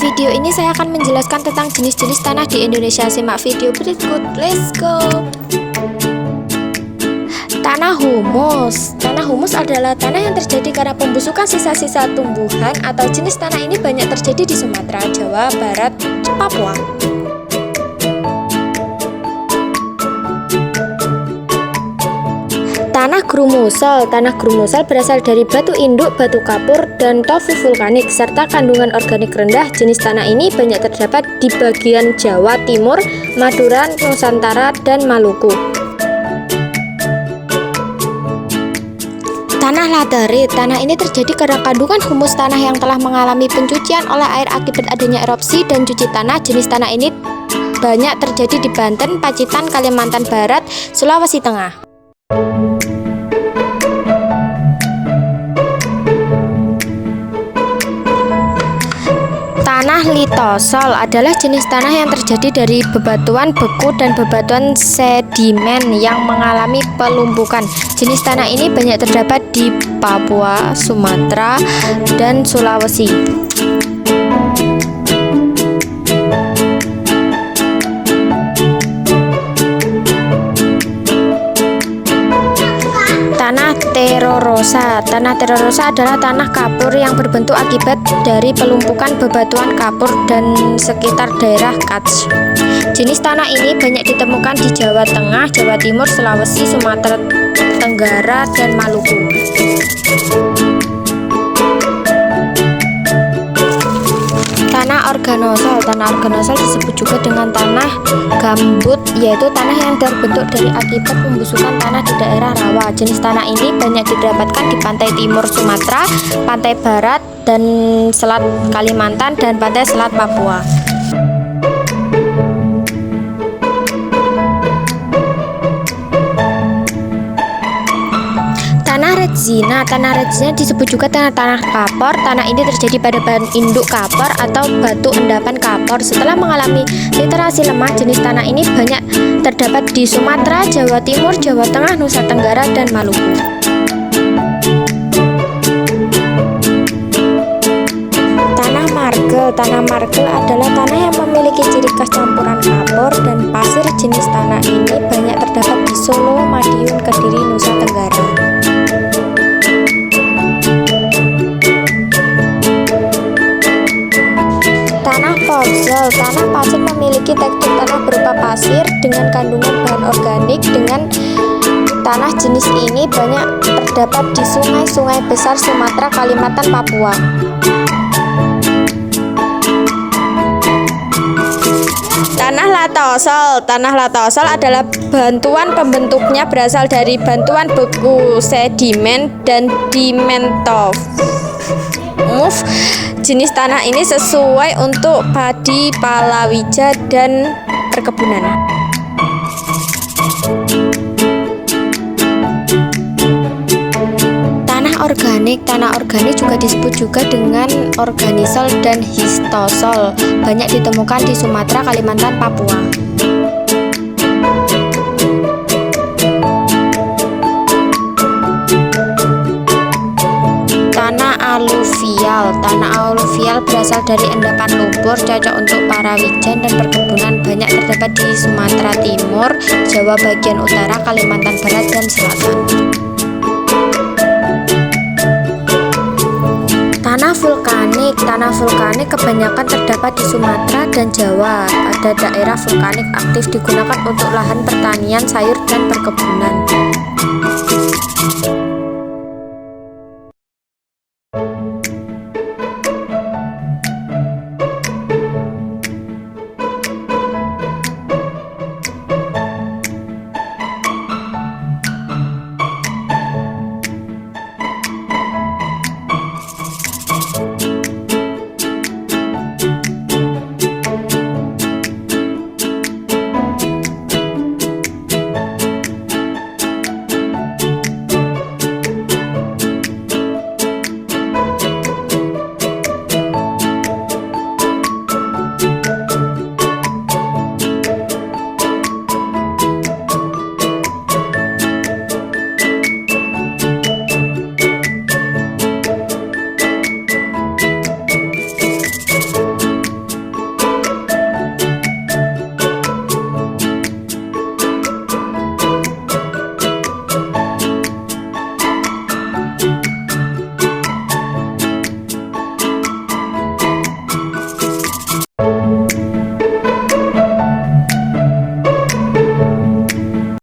video ini saya akan menjelaskan tentang jenis-jenis tanah di Indonesia. Simak video berikut, let's go. Tanah humus. Tanah humus adalah tanah yang terjadi karena pembusukan sisa-sisa tumbuhan atau jenis tanah ini banyak terjadi di Sumatera, Jawa Barat, Papua. Tanah grumusel. Tanah grumusel berasal dari batu induk, batu kapur, dan tofu vulkanik, serta kandungan organik rendah. Jenis tanah ini banyak terdapat di bagian Jawa Timur, Madura, Nusantara, dan Maluku. Tanah laterit. Tanah ini terjadi karena kandungan humus tanah yang telah mengalami pencucian oleh air akibat adanya erupsi dan cuci tanah. Jenis tanah ini banyak terjadi di Banten, Pacitan, Kalimantan Barat, Sulawesi Tengah. Tanah litosol adalah jenis tanah yang terjadi dari bebatuan beku dan bebatuan sedimen yang mengalami pelumpukan. Jenis tanah ini banyak terdapat di Papua, Sumatera, dan Sulawesi. Tanah terorosa. Tanah terorosa adalah tanah kapur yang berbentuk akibat dari pelumpukan bebatuan kapur dan sekitar daerah Kutch. Jenis tanah ini banyak ditemukan di Jawa Tengah, Jawa Timur, Sulawesi, Sumatera Tenggara, dan Maluku. Tanah organosol. Tanah organosol disebut juga dengan tanah gambut, yaitu tanah yang terbentuk dari akibat pembusukan tanah di daerah rawa. Jenis tanah ini banyak didapatkan di pantai timur Sumatera, pantai barat dan selat Kalimantan, dan pantai selat Papua. Tanah retsina. Tanah retsina disebut juga tanah kapur. Tanah ini terjadi pada bahan induk kapur atau batu endapan kapur. Setelah mengalami literasi lemah, jenis tanah ini banyak terdapat di Sumatera, Jawa Timur, Jawa Tengah, Nusa Tenggara, dan Maluku. Tanah margel. Tanah margel adalah tanah yang memiliki ciri khas campuran kapur dan pasir. Jenis tanah ini banyak terdapat di Solo, Madiun, Kediri, Nusa Tenggara. Tanah podzol. Tanah pasir memiliki tekstur tanah berupa pasir dengan kandungan bahan organik. Dengan tanah jenis ini banyak terdapat di sungai-sungai besar Sumatera, Kalimantan, Papua. Tanah latosol. Tanah latosol adalah bantuan pembentuknya berasal dari bantuan beku, sedimen, dan dimentov. Jenis tanah ini sesuai untuk padi, palawija, dan perkebunan. Tanah organik. Tanah organik juga disebut juga dengan organisol dan histosol. Banyak ditemukan di Sumatera, Kalimantan, Papua. Tanah aluvial. Tanah aluvial berasal dari endapan lumpur, cocok untuk parawijan dan perkebunan. Banyak terdapat di Sumatera Timur, Jawa bagian utara, Kalimantan Barat, dan Selatan. Tanah vulkanik. Tanah vulkanik kebanyakan terdapat di Sumatera dan Jawa. Pada daerah vulkanik aktif digunakan untuk lahan pertanian, sayur, dan perkebunan.